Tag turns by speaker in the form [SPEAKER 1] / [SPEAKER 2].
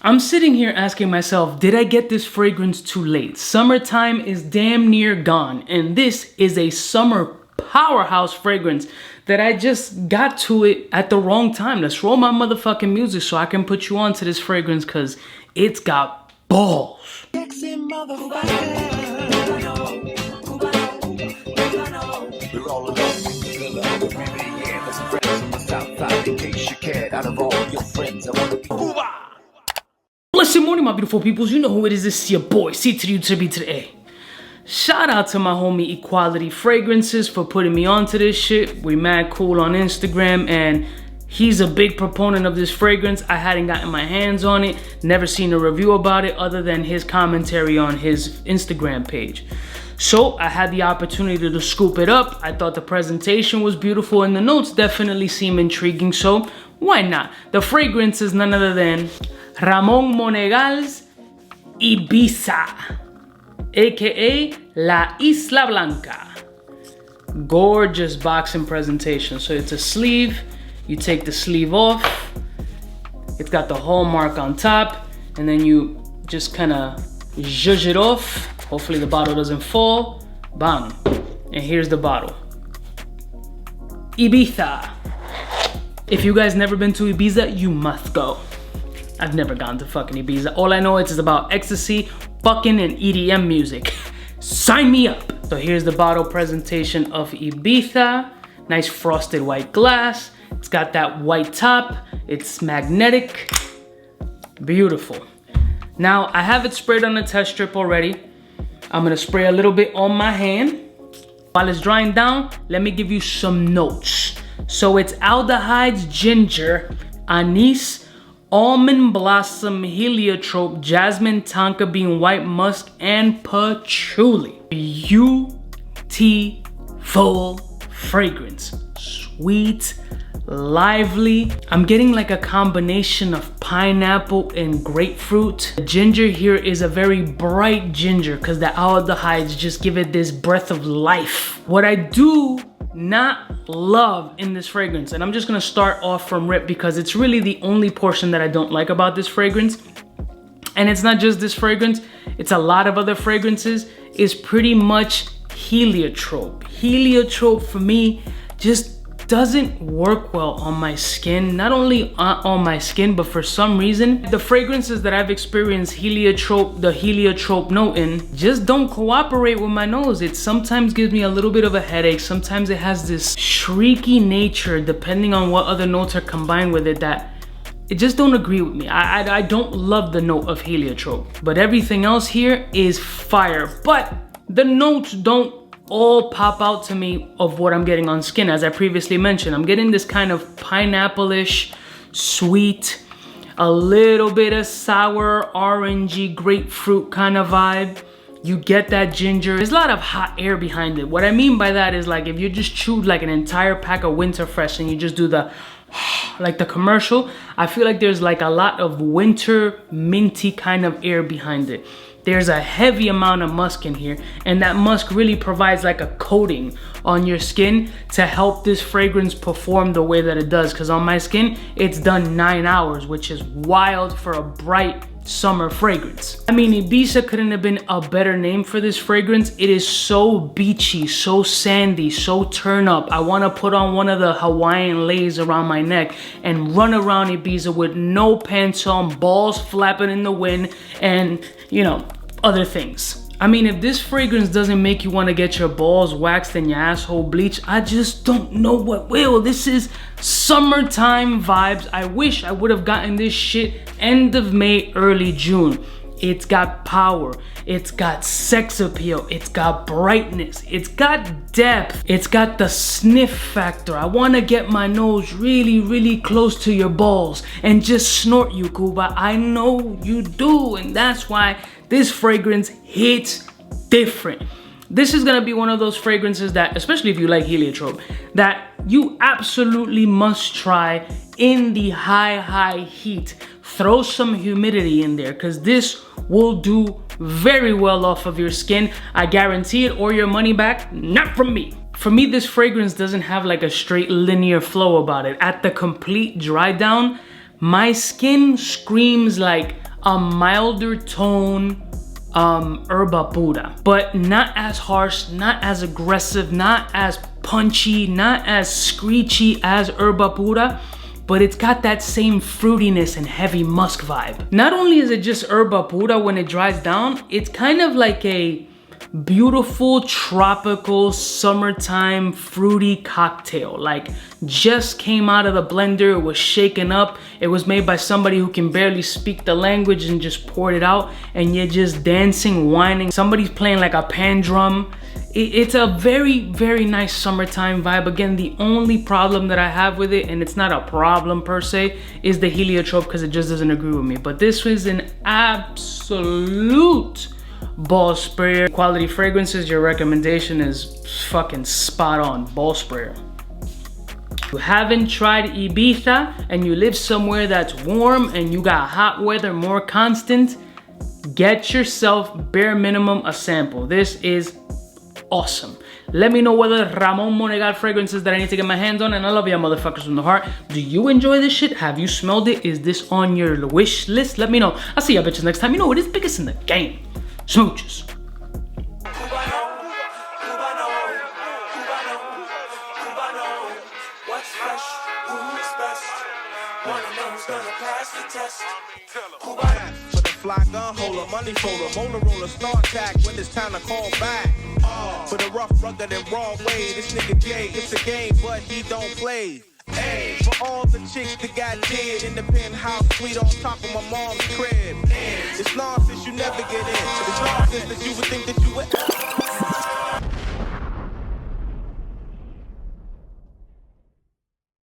[SPEAKER 1] I'm sitting here asking myself, did I get this fragrance too late? Summertime is damn near gone, and this is a summer powerhouse fragrance that I just got to it at the wrong time. Let's roll my motherfucking music so I can put you on to this fragrance, because it's got balls. Blessed morning, my beautiful peoples. You know who it is. This is your boy, C to the U to the B to the A. Shout out to my homie Equality Fragrances for putting me onto this shit. We mad cool on Instagram, and he's a big proponent of this fragrance. I hadn't gotten my hands on it, never seen a review about it other than his commentary on his Instagram page. So I had the opportunity to scoop it up. I thought the presentation was beautiful and the notes definitely seem intriguing, so why not? The fragrance is none other than Ramon Monegal's Ibiza, aka La Isla Blanca. Gorgeous boxing presentation. So it's a sleeve, you take the sleeve off, it's got the hallmark on top, and then you just kind of zhuzh it off. Hopefully the bottle doesn't fall. Bang. And here's the bottle. Ibiza. If you guys never been to Ibiza, you must go. I've never gone to fucking Ibiza. All I know is about ecstasy, fucking, and EDM music. Sign me up. So here's the bottle presentation of Ibiza. Nice frosted white glass. It's got that white top. It's magnetic. Beautiful. Now, I have it sprayed on the test strip already. I'm gonna spray a little bit on my hand. While it's drying down, let me give you some notes. So it's aldehydes, ginger, anise, almond blossom, heliotrope, jasmine, tonka bean, white musk, and patchouli. Beautiful fragrance. Sweet, lively. I'm getting like a combination of pineapple and grapefruit. The ginger here is a very bright ginger because the aldehydes just give it this breath of life. What I do not love in this fragrance, and I'm just gonna start off from rip because it's really the only portion that I don't like about this fragrance, and it's not just this fragrance, it's a lot of other fragrances, is pretty much heliotrope. Heliotrope for me just doesn't work well on my skin. Not only on my skin, but for some reason, the fragrances that I've experienced the heliotrope note in just don't cooperate with my nose. It sometimes gives me a little bit of a headache. Sometimes it has this shrieky nature, depending on what other notes are combined with it, that it just don't agree with me. I don't love the note of heliotrope, but everything else here is fire. But the notes don't all pop out to me of what I'm getting on skin. As I previously mentioned, I'm getting this kind of pineapple-ish, sweet, a little bit of sour, orangey, grapefruit kind of vibe. You get that ginger. There's a lot of hot air behind it. What I mean by that is like if you just chewed like an entire pack of Winter Fresh and you just do the like the commercial, I feel like there's like a lot of winter minty kind of air behind it. There's a heavy amount of musk in here, and that musk really provides like a coating on your skin to help this fragrance perform the way that it does. Because on my skin, it's done 9 hours, which is wild for a bright summer fragrance. I mean, Ibiza couldn't have been a better name for this fragrance. It is so beachy, so sandy, so turn up. I want to put on one of the Hawaiian lays around my neck and run around Ibiza with no pants on, balls flapping in the wind, and you know, other things. I mean, if this fragrance doesn't make you want to get your balls waxed and your asshole bleached, I just don't know what will. This is summertime vibes. I wish I would have gotten this shit end of May, early June. It's got power, it's got sex appeal, it's got brightness, it's got depth, it's got the sniff factor. I want to get my nose really, really close to your balls and just snort you, Cuba. I know you do, and that's why this fragrance hits different. This is gonna be one of those fragrances that, especially if you like heliotrope, that you absolutely must try in the high heat. Throw some humidity in there, because this will do very well off of your skin. I guarantee it, or your money back, not from me. For me, this fragrance doesn't have like a straight linear flow about it. At the complete dry down, my skin screams like a milder tone herba pura, but not as harsh, not as aggressive, not as punchy, not as screechy as herba pura, but it's got that same fruitiness and heavy musk vibe. Not only is it just herba pura when it dries down, it's kind of like a beautiful tropical summertime fruity cocktail. Like just came out of the blender, it was shaken up, it was made by somebody who can barely speak the language and just poured it out, and you're just dancing, whining, somebody's playing like a pan drum. It's a very, very nice summertime vibe. Again, the only problem that I have with it, and it's not a problem per se, is the heliotrope, because it just doesn't agree with me. But this was an absolute ball sprayer. Quality fragrances, your recommendation is fucking spot on. Ball sprayer. If you haven't tried Ibiza and you live somewhere that's warm and you got hot weather more constant, get yourself bare minimum a sample. This is awesome. Let me know whether Ramon Monegal fragrances that I need to get my hands on, and I love y'all motherfuckers from the heart. Do you enjoy this shit? Have you smelled it? Is this on your wish list? Let me know. I'll see y'all bitches next time. You know what is biggest in the game? Smooches.
[SPEAKER 2] What's fresh? Who's best? Wanna know who's gonna pass the test? For the fly gun holder, money folder, motor roller, star attack when it's time to call back. For the rough, rugged, and raw way, this nigga Jay, it's a game, but he don't play. Hey, for all the chicks that got dead in the penthouse suite on top of my mom's crib. It's nonsense you never get in. It's nonsense that you would think that you would.